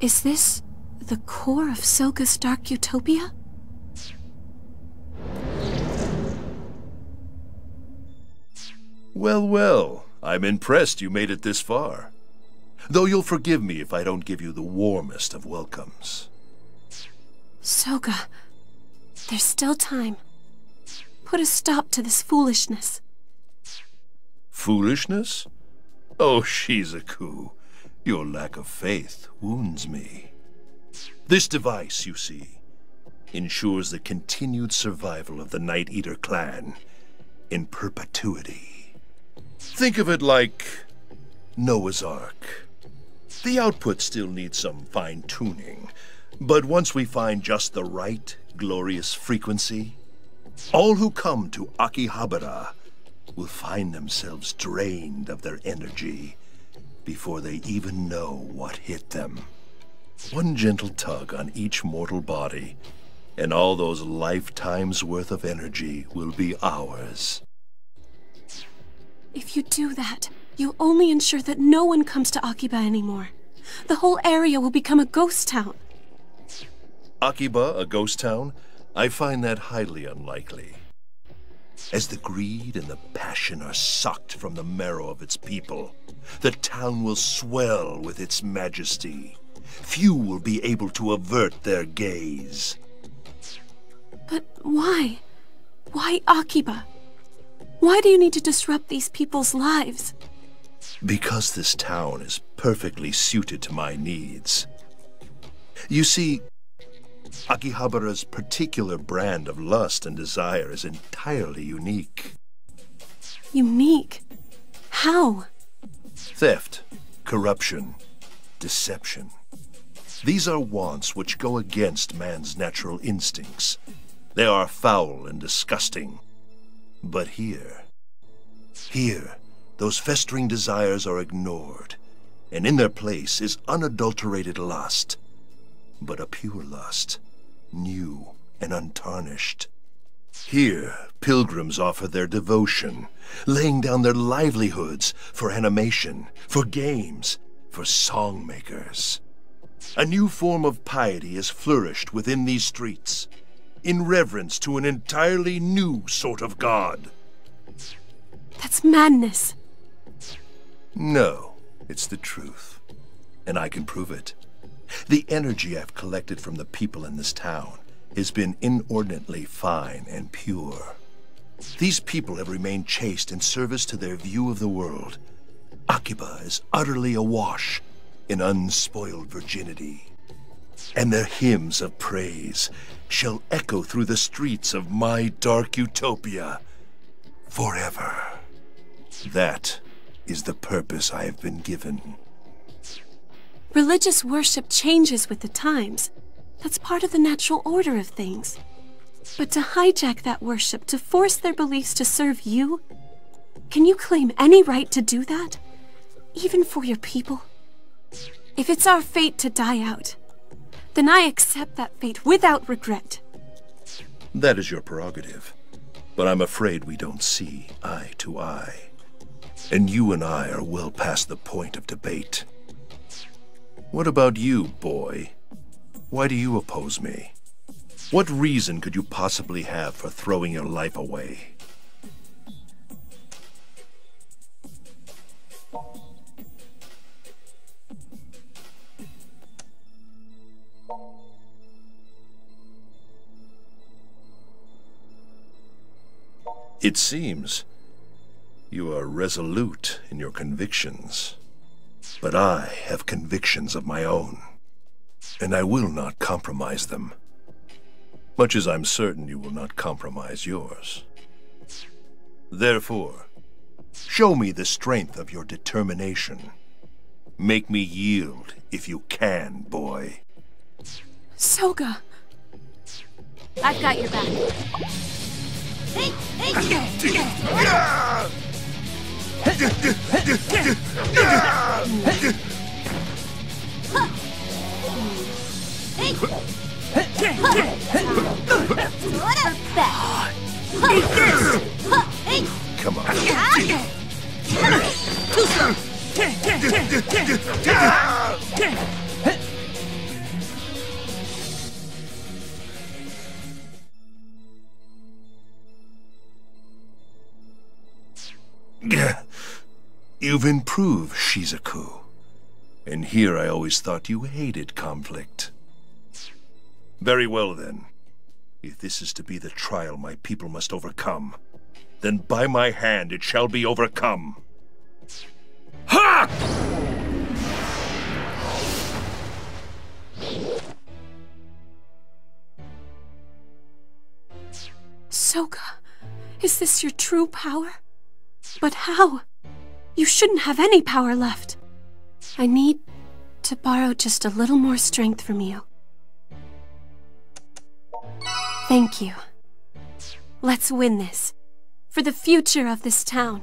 Is this the core of Sokka's dark utopia? Well, well, I'm impressed you made it this far. Though you'll forgive me if I don't give you the warmest of welcomes. Sokka, there's still time. Put a stop to this foolishness. Foolishness? Oh, Shizuku, your lack of faith wounds me. This device, you see, ensures the continued survival of the Night Eater clan in perpetuity. Think of it like Noah's Ark. The output still needs some fine-tuning, but once we find just the right, glorious frequency, all who come to Akihabara will find themselves drained of their energy before they even know what hit them. One gentle tug on each mortal body, and all those lifetimes' worth of energy will be ours. If you do that, you'll only ensure that no one comes to Akiba anymore. The whole area will become a ghost town. Akiba, a ghost town? I find that highly unlikely. As the greed and the passion are sucked from the marrow of its people, the town will swell with its majesty. Few will be able to avert their gaze. But why? Why Akiba? Why do you need to disrupt these people's lives? Because this town is perfectly suited to my needs. You see, Akihabara's particular brand of lust and desire is entirely unique. Unique? How? Theft, corruption, deception. These are wants which go against man's natural instincts. They are foul and disgusting. But here, those festering desires are ignored, and in their place is unadulterated lust, but a pure lust, new and untarnished. Here, pilgrims offer their devotion, laying down their livelihoods for animation, for games, for songmakers. A new form of piety has flourished within these streets, in reverence to an entirely new sort of god. That's madness. No, it's the truth, and I can prove it. The energy I've collected from the people in this town has been inordinately fine and pure. These people have remained chaste in service to their view of the world. Akiba is utterly awash in unspoiled virginity, and their hymns of praise shall echo through the streets of my dark utopia forever. That is the purpose I have been given. Religious worship changes with the times. That's part of the natural order of things. But to hijack that worship, to force their beliefs to serve you, can you claim any right to do that? Even for your people? If it's our fate to die out, then I accept that fate without regret. That is your prerogative, but I'm afraid we don't see eye to eye. And you and I are well past the point of debate. What about you, boy? Why do you oppose me? What reason could you possibly have for throwing your life away? It seems you are resolute in your convictions, but I have convictions of my own, and I will not compromise them, much as I'm certain you will not compromise yours. Therefore, show me the strength of your determination. Make me yield if you can, boy. Sokka! I've got your back. Hey! Come on. Too slow. You've improved, Shizuku. And here I always thought you hated conflict. Very well then. If this is to be the trial my people must overcome, then by my hand it shall be overcome. Ha! Sokka, is this your true power? But how? You shouldn't have any power left. I need to borrow just a little more strength from you. Thank you. Let's win this. For the future of this town.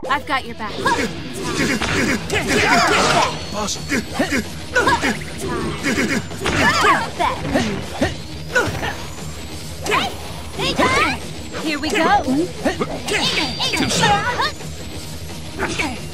I've got your back. Here we go.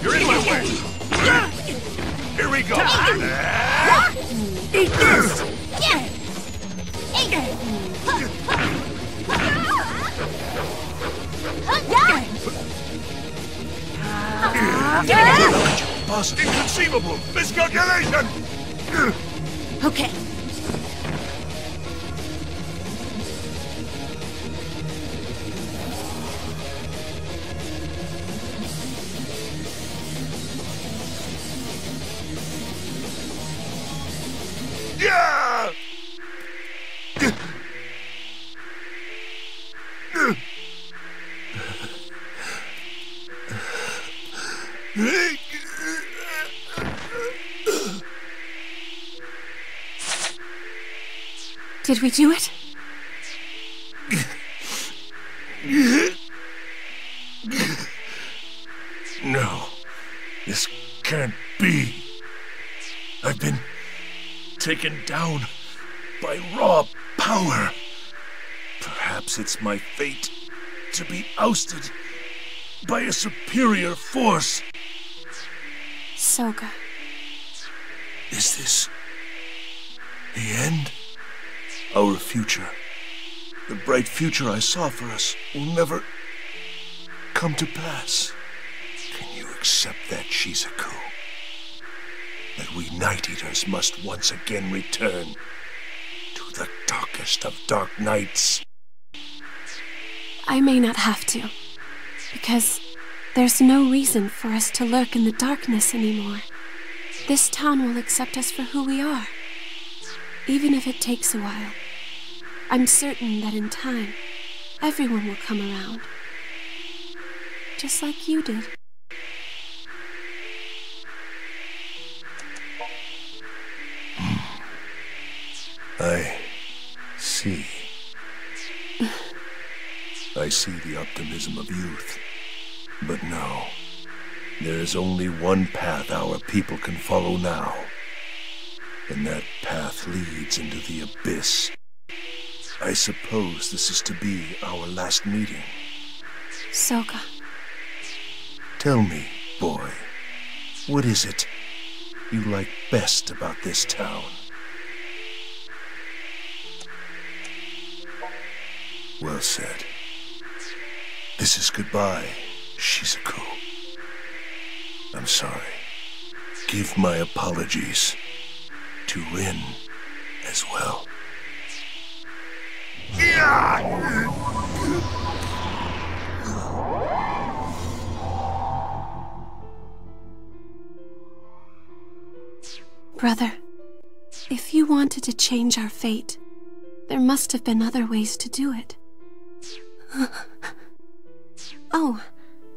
You're in my way. Here we go. Eat this. Inconceivable! Miscalculation! Okay. Yeah! Did we do it? No, this can't be. I've been taken down by raw power. Perhaps it's my fate to be ousted by a superior force. Sokka. Is this the end? Our future, the bright future I saw for us, will never come to pass. Can you accept that, Shizuku? That we Night Eaters must once again return to the darkest of dark nights? I may not have to, because there's no reason for us to lurk in the darkness anymore. This town will accept us for who we are, even if it takes a while. I'm certain that in time, everyone will come around. Just like you did. I see. I see the optimism of youth. But no, there is only one path our people can follow now. And that path leads into the abyss. I suppose this is to be our last meeting. Sokka. Tell me, boy, what is it you like best about this town? Well said. This is goodbye, Shizuku. I'm sorry. Give my apologies to Rin as well. Brother, if you wanted to change our fate, there must have been other ways to do it. Oh,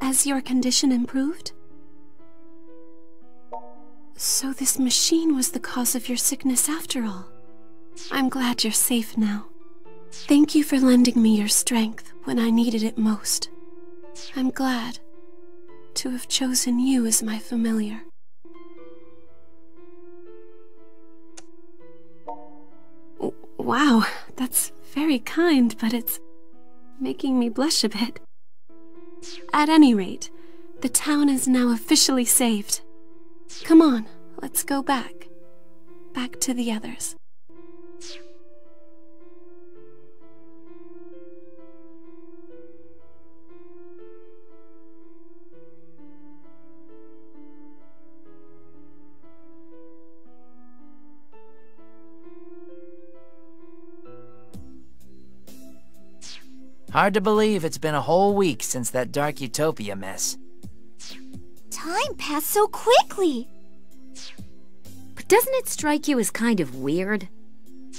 has your condition improved? So this machine was the cause of your sickness after all. I'm glad you're safe now. Thank you for lending me your strength when I needed it most. I'm glad to have chosen you as my familiar. Wow, that's very kind, but it's making me blush a bit. At any rate, the town is now officially saved. Come on, let's go back. Back to the others. Hard to believe it's been a whole week since that Dark Utopia mess. Time passed so quickly. But doesn't it strike you as kind of weird?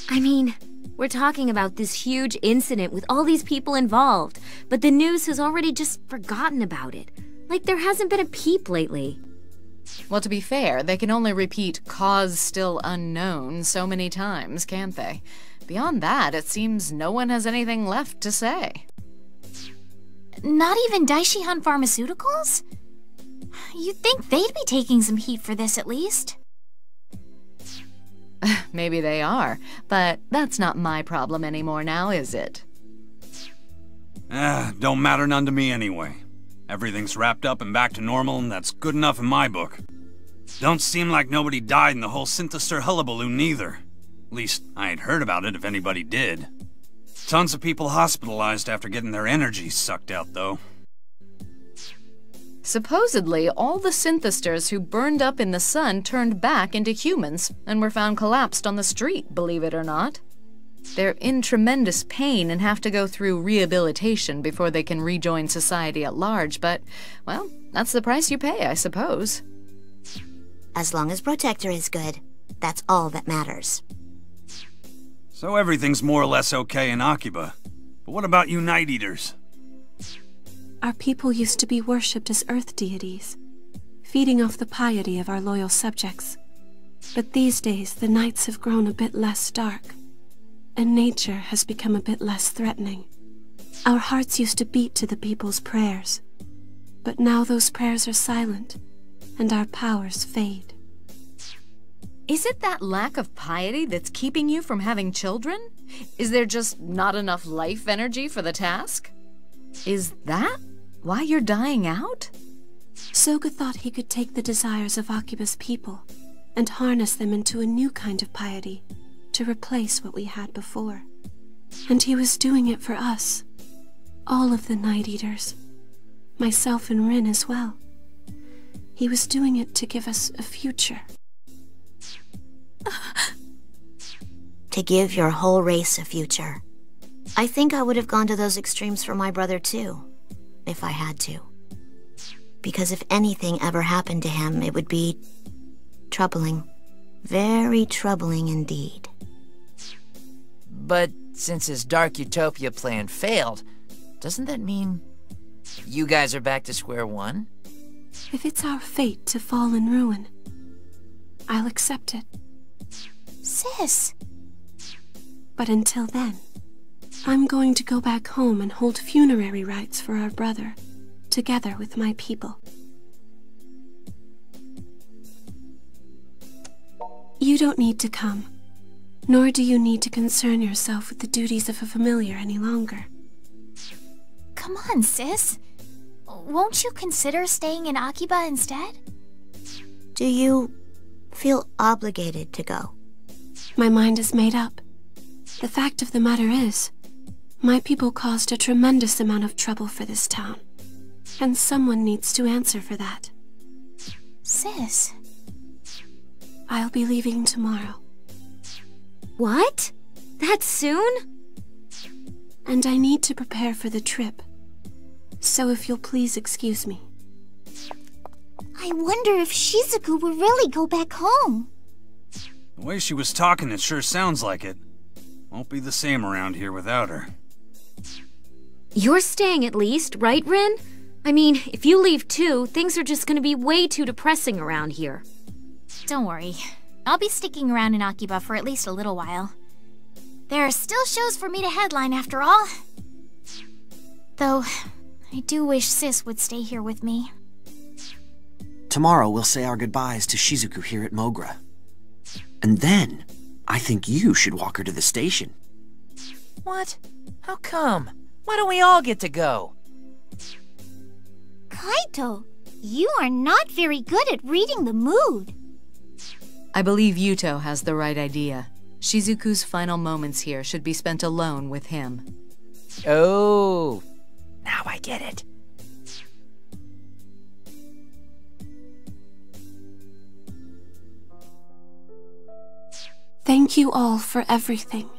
I mean, we're talking about this huge incident with all these people involved, but the news has already just forgotten about it. Like there hasn't been a peep lately. Well, to be fair, they can only repeat "cause still unknown" so many times, can't they? Beyond that, it seems no one has anything left to say. Not even Daishihan Pharmaceuticals? You'd think they'd be taking some heat for this at least. Maybe they are, but that's not my problem anymore now, is it? Don't matter none to me anyway. Everything's wrapped up and back to normal, and that's good enough in my book. Don't seem like nobody died in the whole Synthister hullabaloo neither. At least, I ain't heard about it if anybody did. Tons of people hospitalized after getting their energy sucked out, though. Supposedly, all the Synthisters who burned up in the sun turned back into humans and were found collapsed on the street, believe it or not. They're in tremendous pain and have to go through rehabilitation before they can rejoin society at large, but, well, that's the price you pay, I suppose. As long as Protector is good, that's all that matters. So everything's more or less okay in Akiba. But what about you Night Eaters? Our people used to be worshipped as earth deities, feeding off the piety of our loyal subjects. But these days, the nights have grown a bit less dark, and nature has become a bit less threatening. Our hearts used to beat to the people's prayers, but now those prayers are silent, and our powers fade. Is it that lack of piety that's keeping you from having children? Is there just not enough life energy for the task? Is that why you're dying out? Sokka thought he could take the desires of Akiba's people and harness them into a new kind of piety to replace what we had before. And he was doing it for us, all of the Night Eaters, myself and Rin as well. He was doing it to give us a future. To give your whole race a future. I think I would have gone to those extremes for my brother too, if I had to. Because if anything ever happened to him, it would be troubling. Very troubling indeed. But since his Dark Utopia plan failed, doesn't that mean you guys are back to square one? If it's our fate to fall in ruin, I'll accept it. Sis! But until then, I'm going to go back home and hold funerary rites for our brother, together with my people. You don't need to come, nor do you need to concern yourself with the duties of a familiar any longer. Come on, sis. Won't you consider staying in Akiba instead? Do you feel obligated to go? My mind is made up. The fact of the matter is, my people caused a tremendous amount of trouble for this town, and someone needs to answer for that. Sis. I'll be leaving tomorrow. What? That soon? And I need to prepare for the trip. So if you'll please excuse me. I wonder if Shizuku will really go back home. The way she was talking, it sure sounds like it. Won't be the same around here without her. You're staying at least, right, Rin? I mean, if you leave too, things are just gonna be way too depressing around here. Don't worry. I'll be sticking around in Akiba for at least a little while. There are still shows for me to headline after all. Though, I do wish Sis would stay here with me. Tomorrow we'll say our goodbyes to Shizuku here at Mogra. And then, I think you should walk her to the station. What? How come? Why don't we all get to go? Kaito, you are not very good at reading the mood. I believe Yuto has the right idea. Shizuku's final moments here should be spent alone with him. Oh, now I get it. Thank you all for everything.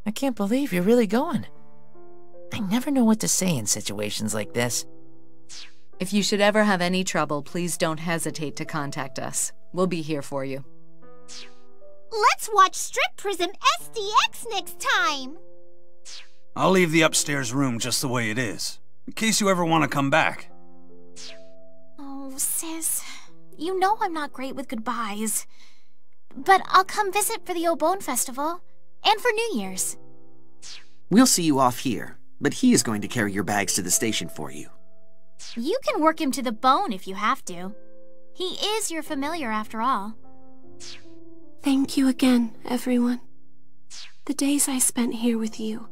I can't believe you're really going. I never know what to say in situations like this. If you should ever have any trouble, please don't hesitate to contact us. We'll be here for you. Let's watch Strip Prism SDX next time! I'll leave the upstairs room just the way it is, in case you ever want to come back. Oh, sis. You know I'm not great with goodbyes. But I'll come visit for the Obone Festival, and for New Year's. We'll see you off here, but he is going to carry your bags to the station for you. You can work him to the bone if you have to. He is your familiar after all. Thank you again, everyone. The days I spent here with you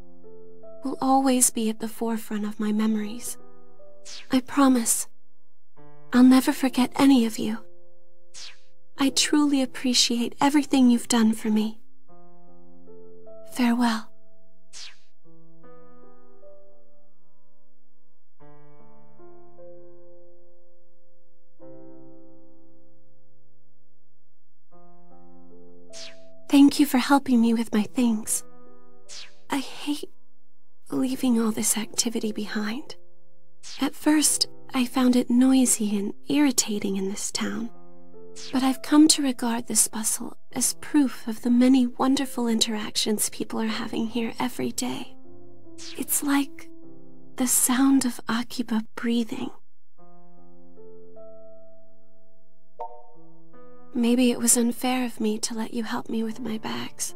will always be at the forefront of my memories. I promise. I'll never forget any of you. I truly appreciate everything you've done for me. Farewell. Thank you for helping me with my things. I hate leaving all this activity behind. At first, I found it noisy and irritating in this town. But I've come to regard this bustle as proof of the many wonderful interactions people are having here every day. It's like the sound of Akiba breathing. Maybe it was unfair of me to let you help me with my bags.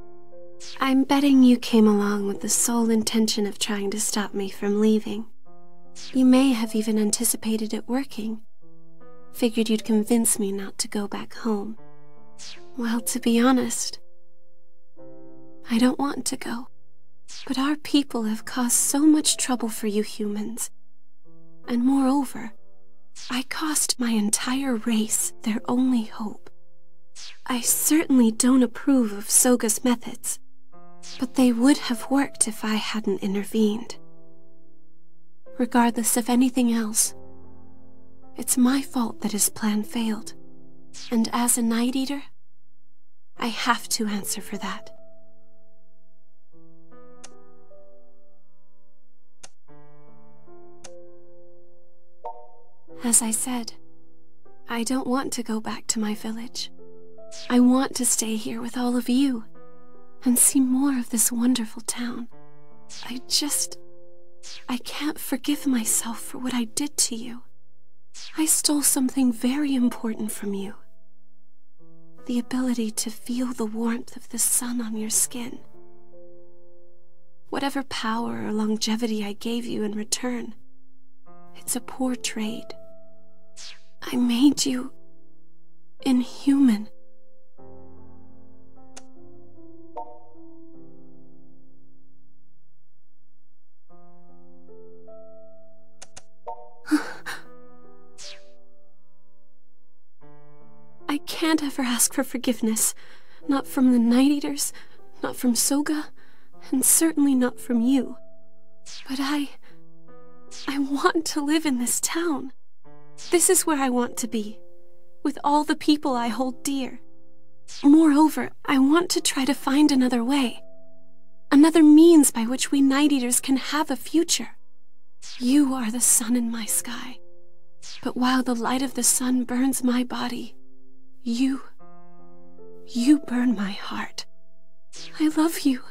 I'm betting you came along with the sole intention of trying to stop me from leaving. You may have even anticipated it working. Figured you'd convince me not to go back home. Well, to be honest, I don't want to go. But our people have caused so much trouble for you humans. And moreover, I cost my entire race their only hope. I certainly don't approve of Sokka's methods, but they would have worked if I hadn't intervened. Regardless of anything else, it's my fault that his plan failed, and as a Night Eater, I have to answer for that. As I said, I don't want to go back to my village. I want to stay here with all of you and see more of this wonderful town. I can't forgive myself for what I did to you. I stole something very important from you. The ability to feel the warmth of the sun on your skin. Whatever power or longevity I gave you in return, it's a poor trade. I made you inhuman. I can't ever ask for forgiveness. Not from the Night Eaters, not from Sokka, and certainly not from you. But I want to live in this town. This is where I want to be, with all the people I hold dear. Moreover, I want to try to find another way. Another means by which we Night Eaters can have a future. You are the sun in my sky. But while the light of the sun burns my body, you burn my heart. I love you.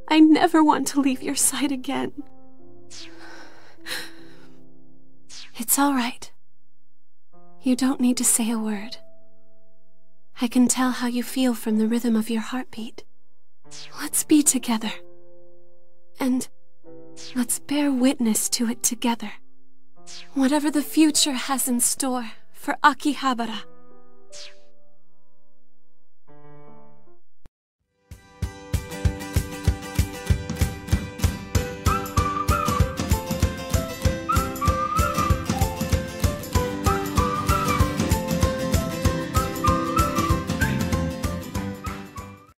I never want to leave your side again. It's all right. You don't need to say a word. I can tell how you feel from the rhythm of your heartbeat. Let's be together. And let's bear witness to it together. Whatever the future has in store for Akihabara.